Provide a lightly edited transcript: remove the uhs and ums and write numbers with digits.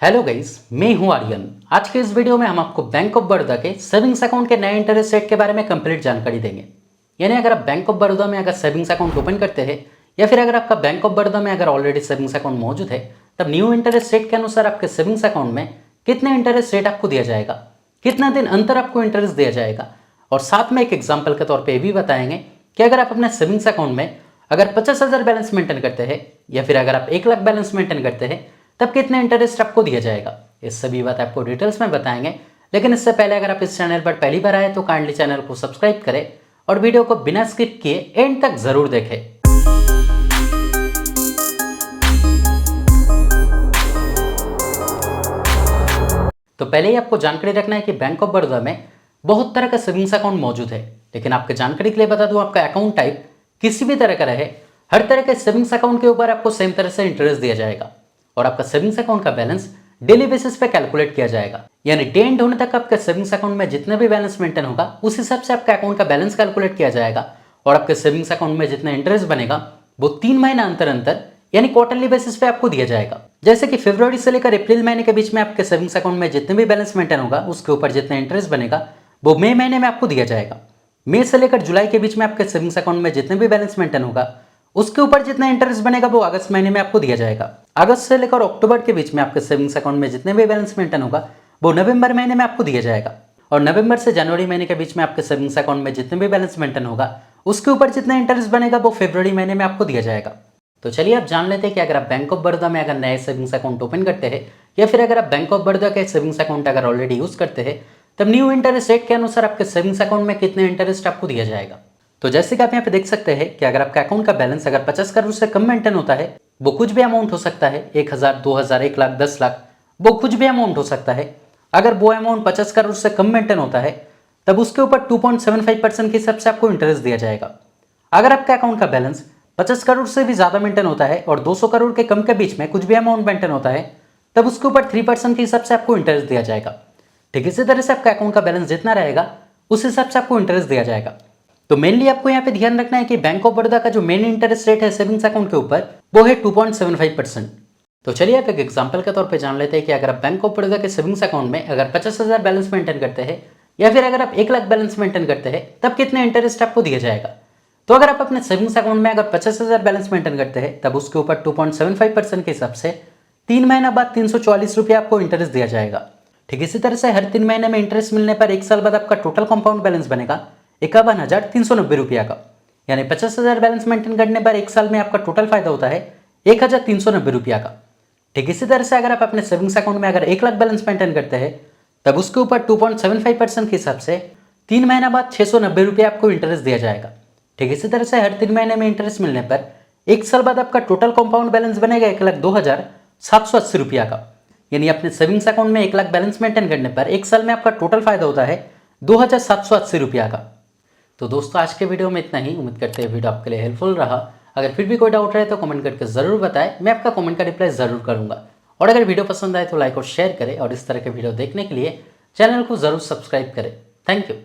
Hello guys, मैं हूं आर्यन। आज के इस वीडियो में हम आपको बैंक ऑफ बड़ौदा के सेविंग्स अकाउंट के नए इंटरेस्ट रेट के बारे में कंप्लीट जानकारी देंगे। यानी अगर आप बैंक ऑफ बड़ौदा में अगर सेविंग्स अकाउंट ओपन करते हैं या फिर अगर आपका बैंक ऑफ बड़ौदा में अगर ऑलरेडी सेविंग्स अकाउंट मौजूद है, तब न्यू इंटरेस्ट रेट के अनुसार आपके सेविंग्स अकाउंट में कितने इंटरेस्ट रेट आपको दिया जाएगा, कितना दिन अंतर आपको इंटरेस्ट दिया जाएगा, और साथ में एक एग्जाम्पल के तौर पर यह भी बताएंगे कि अगर आप अपने सेविंग्स अकाउंट में अगर 50,000 बैलेंस मेंटेन करते हैं या फिर अगर आप 1 लाख बैलेंस मेंटेन करते हैं तब कितने इंटरेस्ट आपको दिया जाएगा। ये सभी बात आपको डिटेल्स में बताएंगे, लेकिन इससे पहले अगर आप इस चैनल पर पहली बार आए तो काइंडली चैनल को सब्सक्राइब करें और वीडियो को बिना स्किप किए एंड तक जरूर देखें। तो पहले ही आपको जानकारी रखना है कि बैंक ऑफ बड़ौदा में बहुत तरह का सेविंग्स अकाउंट मौजूद है, लेकिन आपके जानकारी के लिए बता दूं, आपका अकाउंट टाइप किसी भी तरह का रहे, हर तरह के सेविंग्स अकाउंट के ऊपर आपको सेम तरह से इंटरेस्ट दिया जाएगा और आपका सेविंग्स अकाउंट का बैलेंस डेली बेसिस पे कैलकुलेट किया जाएगा। यानी डे एंड होने तक आपके सेविंग्स अकाउंट में जितने भी बैलेंस मेंटेन होगा उस हिसाब से आपका अकाउंट का बैलेंस कैलकुलेट किया जाएगा और आपके सेविंग्स अकाउंट में जितना इंटरेस्ट बनेगा वो 3 महीना अंतर यानी क्वार्टरली बेसिस पे आपको दिया जाएगा। जैसे कि फरवरी से लेकर अप्रैल महीने के बीच में आपके सेविंग्स अकाउंट में जितने भी बैलेंस मेंटेन होगा उसके ऊपर जितना इंटरेस्ट बनेगा वो मई महीने में आपको दिया जाएगा। मई से लेकर जुलाई के बीच में आपके सेविंग्स अकाउंट में जितने भी बैलेंस मेंटेन होगा उसके ऊपर जितना इंटरेस्ट बनेगा वो अगस्त महीने में आपको दिया जाएगा। अगस्त से लेकर अक्टूबर के बीच में आपके सेविंग्स अकाउंट में जितने भी बैलेंस मेंटेन होगा वो नवंबर महीने में आपको दिया जाएगा और नवंबर से जनवरी महीने के बीच में आपके सेविंग्स अकाउंट में जितने भी बैलेंस मेंटेन होगा उसके ऊपर जितना इंटरेस्ट बनेगा वो फरवरी महीने में आपको दिया जाएगा। तो चलिए आप जान लेते हैं कि अगर आप बैंक ऑफ बड़ौदा में अगर नए सेविंग्स अकाउंट ओपन करते हैं या फिर अगर आप बैंक ऑफ बड़ौदा के सेविंग्स अकाउंट अगर ऑलरेडी यूज करते हैं तब न्यू इंटरेस्ट रेट के अनुसार आपके सेविंग्स अकाउंट में कितने इंटरेस्ट आपको दिया जाएगा। तो जैसे कि आप यहाँ पे देख सकते हैं कि अगर आपका अकाउंट का बैलेंस अगर 50 करोड़ से कम मेंटेन होता है, वो कुछ भी अमाउंट हो सकता है, 1,000, 2,000, 1 लाख, 10 लाख, वो कुछ भी अमाउंट हो सकता है। अगर वो अमाउंट 50 करोड़ से कम मेंटेन होता है तब उसके ऊपर 2.75% के हिसाब से आपको इंटरेस्ट दिया जाएगा। अगर आपका अकाउंट का बैलेंस 50 करोड़ से भी ज्यादा मेंटेन होता है और 200 करोड़ के कम के बीच में कुछ भी अमाउंट मेंटेन होता है तब उसके ऊपर 3% के हिसाब से आपको इंटरेस्ट दिया जाएगा। ठीक इसी तरह से आपका अकाउंट का बैलेंस जितना रहेगा उस हिसाब से आपको इंटरेस्ट दिया जाएगा। तो मेनली आपको यहाँ पे ध्यान रखना है कि बैंक ऑफ बड़ौदा का जो मेन इंटरेस्ट रेट है सेविंग्स अकाउंट के ऊपर वो है 2.75%। तो चलिए आप एक एग्जांपल के तौर पे जान लेते हैं कि अगर आप बैंक ऑफ बड़ौदा के सेविंग्स अकाउंट में अगर 50,000 बैलेंस मेंटेन करते हैं या फिर अगर आप 1 लाख बैलेंस मेंटेन करते हैं तब कितने इंटरेस्ट आपको दिया जाएगा। तो अगर आप अपने सेविंग्स अकाउंट में अगर 50,000 बैलेंस मेंटेन करते हैं तब उसके ऊपर 2.75% के हिसाब से 3 महीना बाद 344 रुपये आपको इंटरेस्ट दिया जाएगा। ठीक इसी तरह से हर 3 महीने में इंटरेस्ट मिलने पर 1 साल बाद आपका टोटल कंपाउंड बैलेंस बनेगा 51,390 रुपया का। यानी 50,000 बैलेंस मेंटेन करने पर 1 साल में आपका टोटल फायदा होता है 1,390 रुपया का। ठीक इसी तरह से अगर आप अपने सेविंग्स अकाउंट में अगर 1 लाख बैलेंस मेंटेन करते हैं तब उसके ऊपर 2.75% के हिसाब से 3 महीना बाद 690 रुपये आपको इंटरेस्ट दिया जाएगा। ठीक इसी तरह से हर 3 महीने में इंटरेस्ट मिलने पर 1 साल बाद आपका टोटल कंपाउंड बैलेंस बनेगा 1,02,780 रुपया का। यानी अपने सेविंग्स अकाउंट में 1 लाख बैलेंस मेंटेन करने पर 1 साल में आपका टोटल फायदा होता है 2,780 रुपया का। तो दोस्तों आज के वीडियो में इतना ही। उम्मीद करते हैं वीडियो आपके लिए हेल्पफुल रहा। अगर फिर भी कोई डाउट रहे तो कमेंट करके जरूर बताएं, मैं आपका कमेंट का रिप्लाई जरूर करूंगा। और अगर वीडियो पसंद आए तो लाइक और शेयर करें और इस तरह के वीडियो देखने के लिए चैनल को जरूर सब्सक्राइब करें। Thank you.